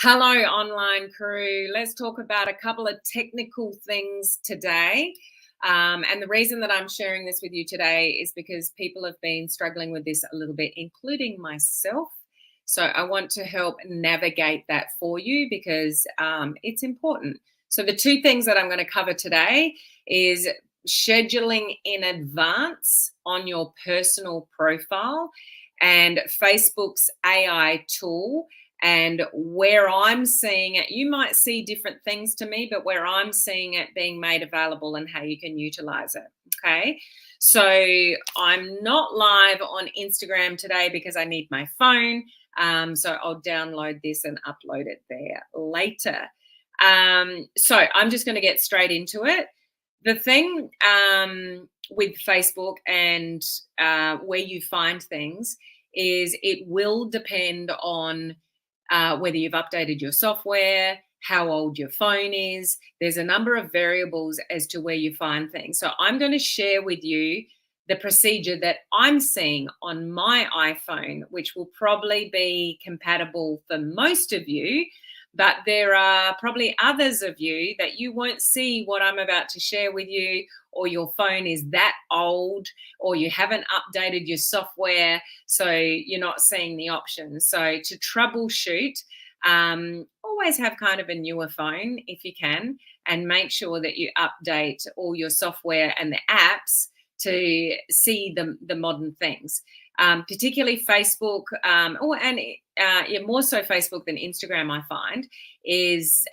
Hello, online crew. Let's talk about a couple of technical things today. And the reason that I'm sharing this with you today is because people have been struggling with this a little bit, including myself. So I want to help navigate that for you because it's important. So the two things that I'm going to cover today is scheduling in advance on your personal profile and Facebook's AI tool, and where I'm seeing it, you might see different things to me, but where I'm seeing it being made available and how you can utilize it. Okay. So I'm not live on Instagram today because I need my phone. So I'll download this and upload it there later. So I'm just going to get straight into it. The thing with Facebook and where you find things is it will depend on whether you've updated your software, how old your phone is. There's a number of variables as to where you find things. So I'm going to share with you the procedure that I'm seeing on my iPhone, which will probably be compatible for most of you. But there are probably others of you that you won't see what I'm about to share with you, or your phone is that old, or you haven't updated your software, so you're not seeing the options. So to troubleshoot, always have kind of a newer phone if you can, and make sure that you update all your software and the apps to see the modern things. Particularly Facebook, more so Facebook than Instagram, I find, is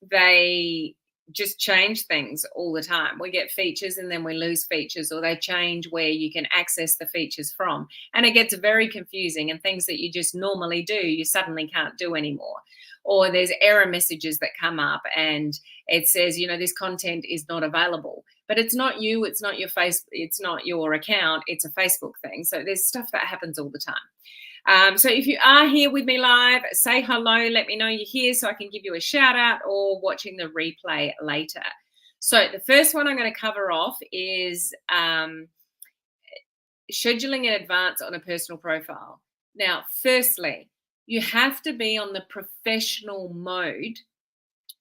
they just change things all the time. We get features and then we lose features, or they change where you can access the features from. And it gets very confusing, and things that you just normally do, you suddenly can't do anymore. Or there's error messages that come up and it says, this content is not available. But it's not you, it's not your face, it's not your account, it's a Facebook thing. So there's stuff that happens all the time. So if you are here with me live, say hello, let me know you're here so I can give you a shout out, or watching the replay later. So the first one I'm going to cover off is scheduling in advance on a personal profile. Now, firstly, you have to be on the professional mode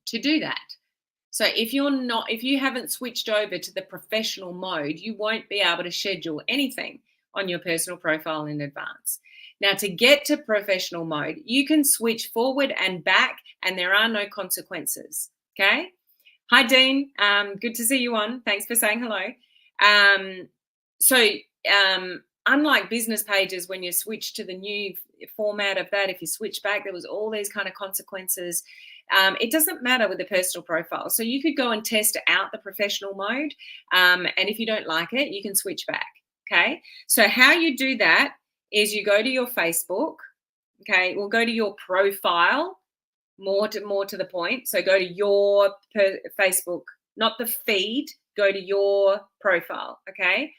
to do that. So if you haven't switched over to the professional mode, you won't be able to schedule anything on your personal profile in advance. Now, to get to professional mode, you can switch forward and back, and there are no consequences. Okay. Hi, Dean. Good to see you on. Thanks for saying hello. Unlike business pages, when you switch to the new format of that, if you switch back, there was all these kind of consequences. It doesn't matter with the personal profile. So you could go and test out the professional mode. And if you don't like it, you can switch back. Okay. So how you do that is you go to your Facebook. Okay. We'll go to your profile, more to the point. So go to your Facebook, not the feed, go to your profile. Okay.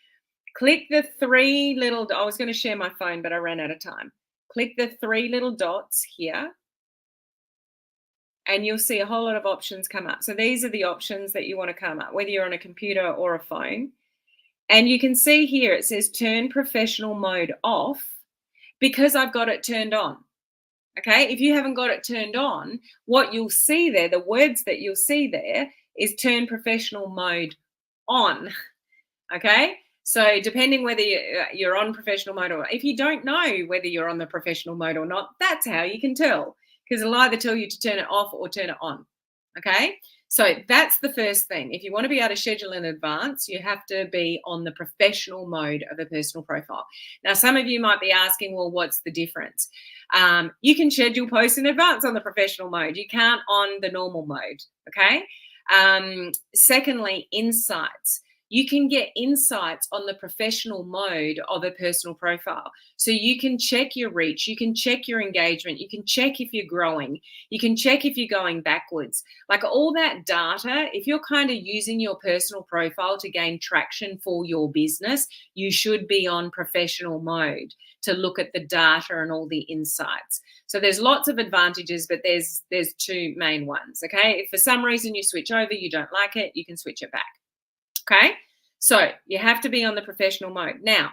Click the three little, I was going to share my phone, but I ran out of time. Click the three little dots here, and you'll see a whole lot of options come up. So these are the options that you want to come up, whether you're on a computer or a phone. And you can see here, it says turn professional mode off, because I've got it turned on. Okay. If you haven't got it turned on, what you'll see there, the words that you'll see there is turn professional mode on. Okay. So depending whether you're on professional mode, or if you don't know whether you're on the professional mode or not, that's how you can tell, because it'll either tell you to turn it off or turn it on. Okay. So that's the first thing. If you want to be able to schedule in advance, you have to be on the professional mode of a personal profile. Now, some of you might be asking, well, what's the difference? You can schedule posts in advance on the professional mode. You can't on the normal mode. Okay. Secondly, insights. You can get insights on the professional mode of a personal profile. So you can check your reach, you can check your engagement, you can check if you're growing, you can check if you're going backwards. Like all that data, if you're kind of using your personal profile to gain traction for your business, you should be on professional mode to look at the data and all the insights. So there's lots of advantages, but there's two main ones. Okay. If for some reason you switch over, you don't like it, you can switch it back. Okay, so you have to be on the professional mode. Now,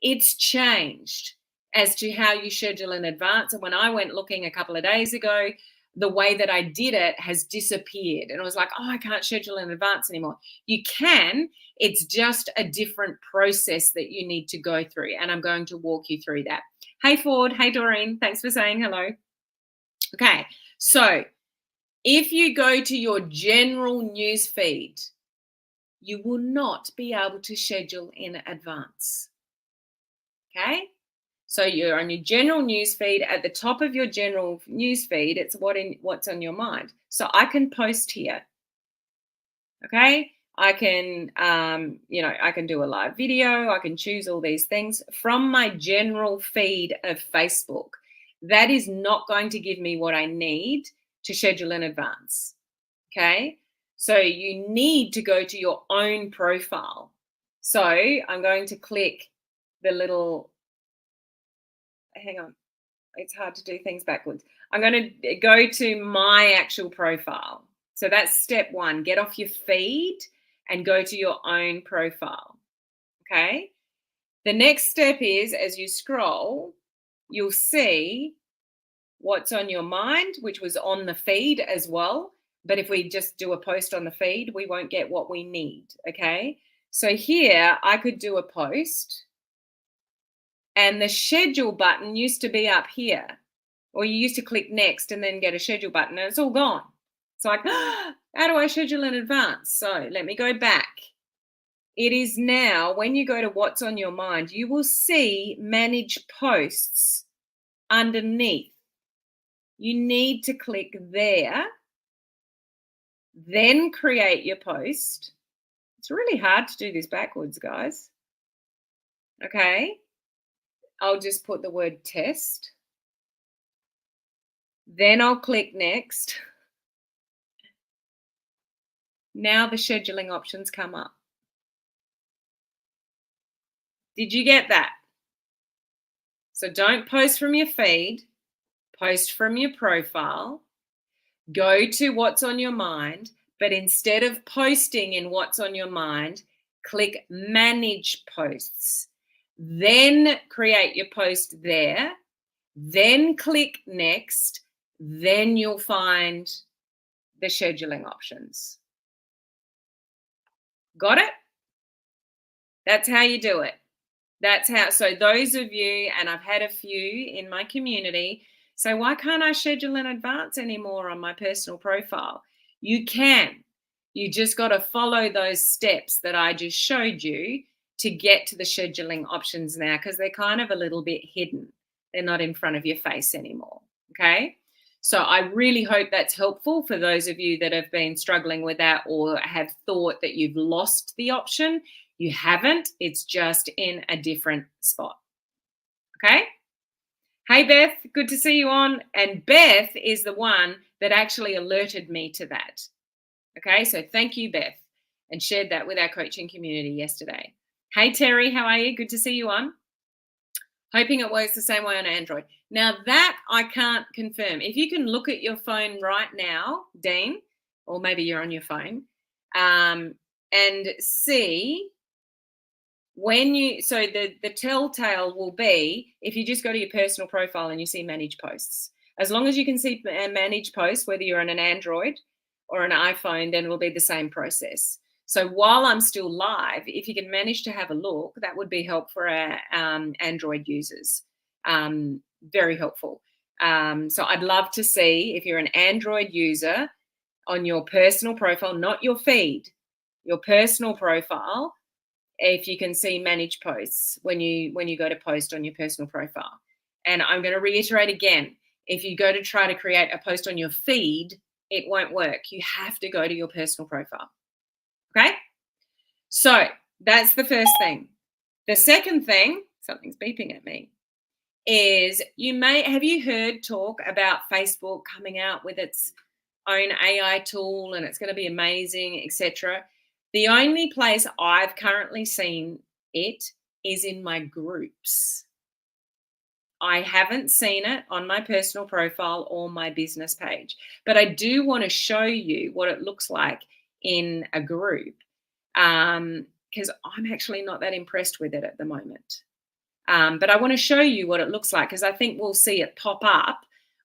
it's changed. as to how you schedule in advance. And when I went looking a couple of days ago, the way that I did it has disappeared. And I was like, oh, I can't schedule in advance anymore. You can, it's just a different process that you need to go through. And I'm going to walk you through that. Hey, Ford. Hey, Doreen. Thanks for saying hello. Okay. So if you go to your general news feed, you will not be able to schedule in advance. Okay. So you're on your general news feed. At the top of your general news feed, it's what's on your mind. So I can post here. Okay. I can, I can do a live video. I can choose all these things from my general feed of Facebook. That is not going to give me what I need to schedule in advance. Okay. So you need to go to your own profile. So I'm going to click the little, hang on, it's hard to do things backwards. I'm going to go to my actual profile. So that's step one. Get off your feed and go to your own profile. Okay. The next step is, as you scroll, you'll see what's on your mind, which was on the feed as well. But if we just do a post on the feed, we won't get what we need. Okay. So here I could do a post. And the schedule button used to be up here, or you used to click next and then get a schedule button, and it's all gone. It's like, how do I schedule in advance? So let me go back. It is now, when you go to what's on your mind, you will see manage posts underneath. You need to click there, then create your post. It's really hard to do this backwards, guys. Okay. I'll just put the word test. Then I'll click next. Now the scheduling options come up. Did you get that? So don't post from your feed, post from your profile, go to what's on your mind, but instead of posting in what's on your mind, click manage posts. Then create your post there, then click next, then you'll find the scheduling options. Got it? That's how you do it. That's how, so those of you, and I've had a few in my community, so why can't I schedule in advance anymore on my personal profile? You can. You just got to follow those steps that I just showed you to get to the scheduling options now, because they're kind of a little bit hidden. They're not in front of your face anymore. Okay. So I really hope that's helpful for those of you that have been struggling with that or have thought that you've lost the option. You haven't. It's just in a different spot. Okay. Hey, Beth, good to see you on. And Beth is the one that actually alerted me to that. Okay, so thank you, Beth, and shared that with our coaching community yesterday. Hey, Terry, how are you? Good to see you on. Hoping it works the same way on Android. Now, that I can't confirm. If you can look at your phone right now, Dean, or maybe you're on your phone, and see when you, so the telltale will be if you just go to your personal profile and you see manage posts. As long as you can see manage posts, whether you're on an Android or an iPhone, then it will be the same process. So while I'm still live, if you can manage to have a look, that would be helpful for our Android users. Very helpful. So I'd love to see if you're an Android user on your personal profile, not your feed, your personal profile, if you can see manage posts when you go to post on your personal profile. And I'm going to reiterate again, if you go to try to create a post on your feed, it won't work. You have to go to your personal profile. Okay? So that's the first thing. The second thing, something's beeping at me, is have you heard talk about Facebook coming out with its own AI tool and it's going to be amazing, etc. The only place I've currently seen it is in my groups. I haven't seen it on my personal profile or my business page, but I do want to show you what it looks like in a group because I'm actually not that impressed with it at the moment. But I want to show you what it looks like because I think we'll see it pop up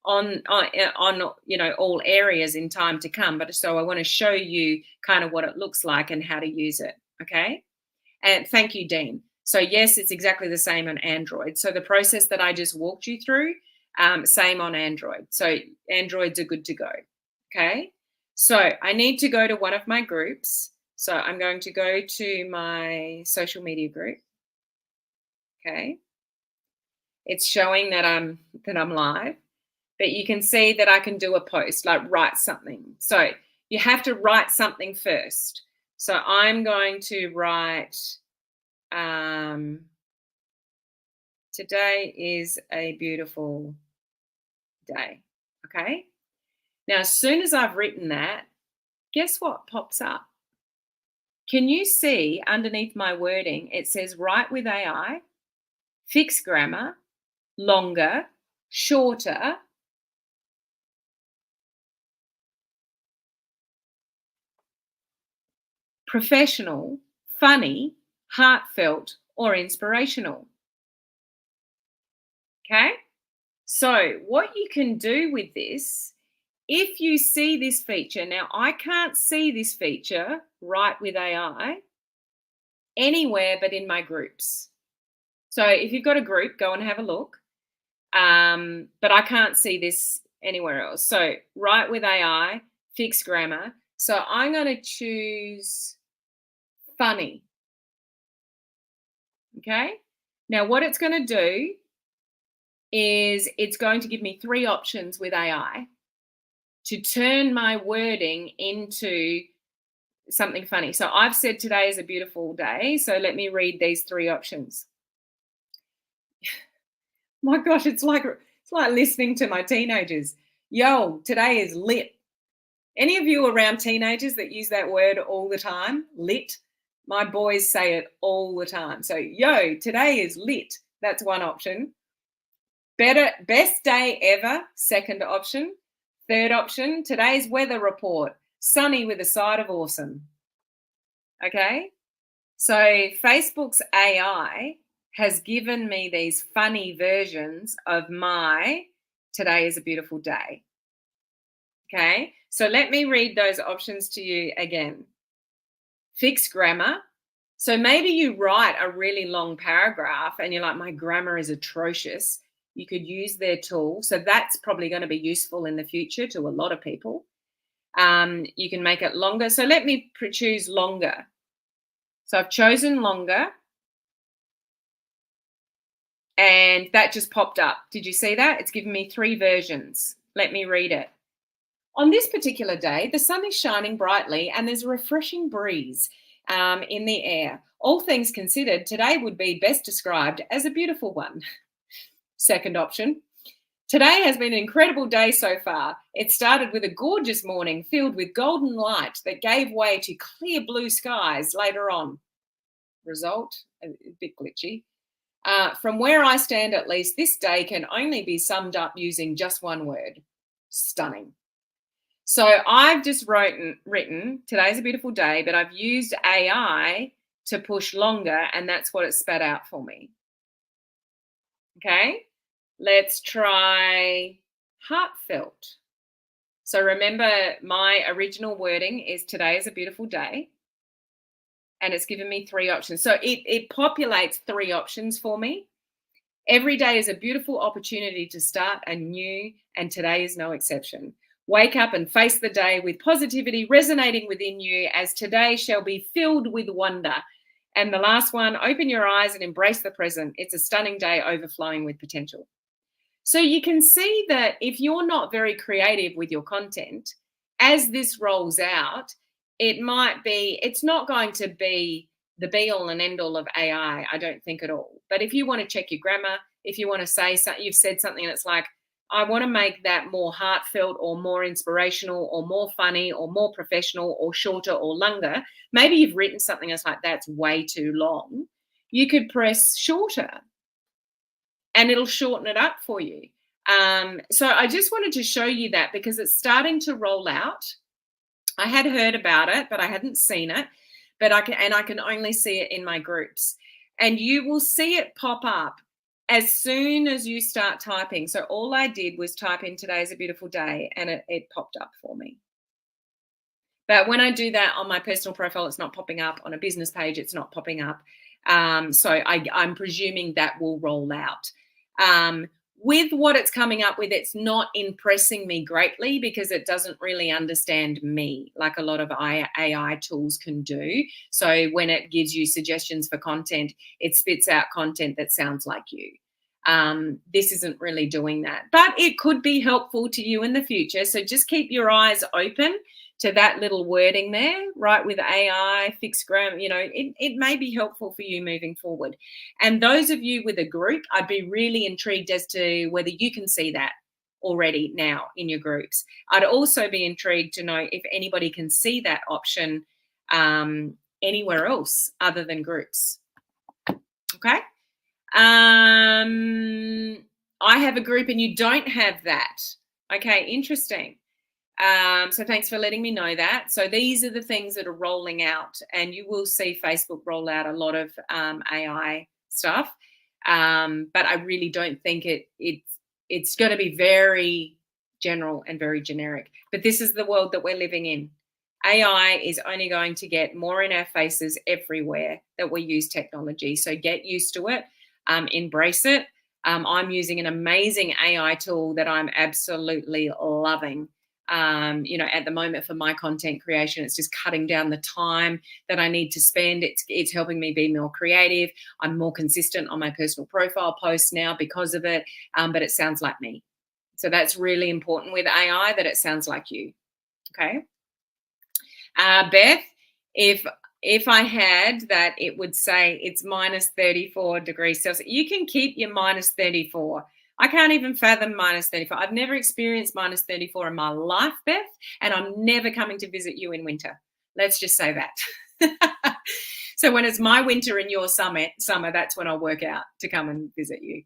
on all areas in time to come. But so I want to show you kind of what it looks like and how to use it. Okay. And thank you, Dean. So yes, it's exactly the same on Android. So the process that I just walked you through, same on Android. So Androids are good to go. Okay. So I need to go to one of my groups. So I'm going to go to my social media group. Okay. It's showing that I'm live, but you can see that I can do a post, like write something. So you have to write something first. So I'm going to write, today is a beautiful day. Okay. Now, as soon as I've written that, guess what pops up? Can you see underneath my wording, it says write with AI, fix grammar, longer, shorter, professional, funny, heartfelt, or inspirational. Okay? So what you can do with this, if you see this feature, now I can't see this feature, Write with AI, anywhere but in my groups. So if you've got a group, go and have a look. But I can't see this anywhere else. So Write with AI, fix grammar. So I'm going to choose funny. Okay. Now what it's going to do is it's going to give me 3 options with AI to turn my wording into something funny. So I've said today is a beautiful day. So let me read these 3 options. My gosh, it's like listening to my teenagers. Yo, today is lit. Any of you around teenagers that use that word all the time? Lit. My boys say it all the time. So, yo, today is lit. That's one option. Best day ever, second option. Third option, today's weather report, sunny with a side of awesome. Okay? So Facebook's AI has given me these funny versions of my today is a beautiful day. Okay? So let me read those options to you again. Fix grammar. So maybe you write a really long paragraph and you're like, my grammar is atrocious. You could use their tool. So that's probably going to be useful in the future to a lot of people. You can make it longer. So let me choose longer. So I've chosen longer. And that just popped up. Did you see that? It's given me 3 versions. Let me read it. On this particular day, the sun is shining brightly and there's a refreshing breeze in the air. All things considered, today would be best described as a beautiful one. Second option. Today has been an incredible day so far. It started with a gorgeous morning filled with golden light that gave way to clear blue skies later on. Result, a bit glitchy. From where I stand, at least, this day can only be summed up using just one word: stunning. So I've just written today's a beautiful day, but I've used AI to push longer, and that's what it spat out for me. Okay, let's try heartfelt. So remember, my original wording is today is a beautiful day. And it's given me 3 options. So it populates 3 options for me. Every day is a beautiful opportunity to start anew, and today is no exception. Wake up and face the day with positivity resonating within you, as today shall be filled with wonder. And the last one, open your eyes and embrace the present. It's a stunning day overflowing with potential. So you can see that if you're not very creative with your content, as this rolls out, it's not going to be the be all and end all of AI, I don't think at all. But if you want to check your grammar, if you want to say something, you've said something that's like, I want to make that more heartfelt or more inspirational or more funny or more professional or shorter or longer. Maybe you've written something that's like, that's way too long. You could press shorter and it'll shorten it up for you. So I just wanted to show you that because it's starting to roll out. I had heard about it, but I hadn't seen it. But I can only see it in my groups. And you will see it pop up as soon as you start typing, so all I did was type in "today's a beautiful day" and it popped up for me. But when I do that on my personal profile, it's not popping up. On a business page, it's not popping up. So I'm presuming that will roll out. With what it's coming up with, it's not impressing me greatly because it doesn't really understand me like a lot of AI tools can do. So when it gives you suggestions for content, it spits out content that sounds like you. This isn't really doing that, but it could be helpful to you in the future. So just keep your eyes open to that little wording there, right? With AI, fixed grammar, it may be helpful for you moving forward. And those of you with a group, I'd be really intrigued as to whether you can see that already now in your groups. I'd also be intrigued to know if anybody can see that option anywhere else other than groups. Okay. I have a group and you don't have that. Okay, interesting. So thanks for letting me know that. So these are the things that are rolling out, and you will see Facebook roll out a lot of AI stuff. But I really don't think it's going to be very general and very generic. But this is the world that we're living in. AI is only going to get more in our faces everywhere that we use technology. So get used to it, embrace it. I'm using an amazing AI tool that I'm absolutely loving. At the moment for my content creation, it's just cutting down the time that I need to spend. It's helping me be more creative. I'm more consistent on my personal profile posts now because of it, but it sounds like me. So that's really important with AI, that it sounds like you. Okay. Beth, if I had that, it would say it's minus 34 degrees Celsius. You can keep your minus 34. I can't even fathom minus 34. I've never experienced minus 34 in my life, Beth, and I'm never coming to visit you in winter. Let's just say that. So when it's my winter and your summer, that's when I'll work out to come and visit you.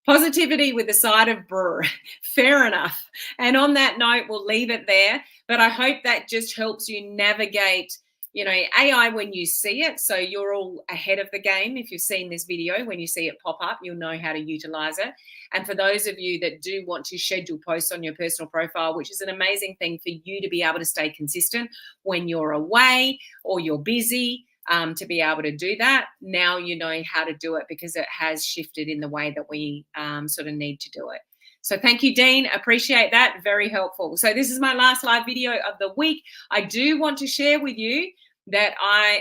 Positivity with a side of brew. Fair enough. And on that note, we'll leave it there. But I hope that just helps you navigate AI when you see it. So you're all ahead of the game. If you've seen this video, when you see it pop up, you'll know how to utilize it. And for those of you that do want to schedule posts on your personal profile, which is an amazing thing for you to be able to stay consistent when you're away or you're busy, to be able to do that, now you know how to do it because it has shifted in the way that we sort of need to do it. So thank you, Dean. Appreciate that. Very helpful. So this is my last live video of the week. I do want to share with you that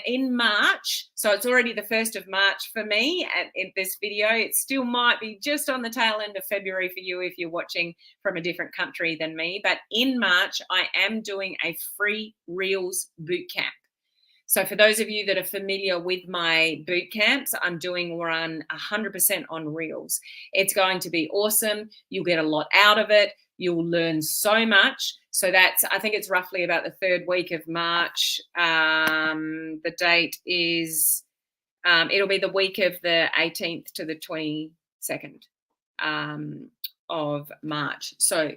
in March, so it's already the 1st of March for me in this video. It still might be just on the tail end of February for you if you're watching from a different country than me. But in March, I am doing a free Reels bootcamp. So for those of you that are familiar with my boot camps, I'm doing run 100% on Reels. It's going to be awesome. You'll get a lot out of it. You'll learn so much. So I think it's roughly about the 3rd week of March. The date is, it'll be the week of the 18th to the 22nd of March. So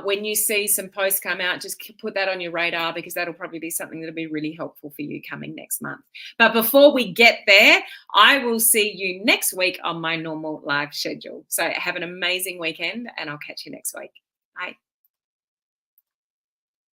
when you see some posts come out, just put that on your radar because that'll probably be something that'll be really helpful for you coming next month. But before we get there, I will see you next week on my normal live schedule. So have an amazing weekend and I'll catch you next week. Bye.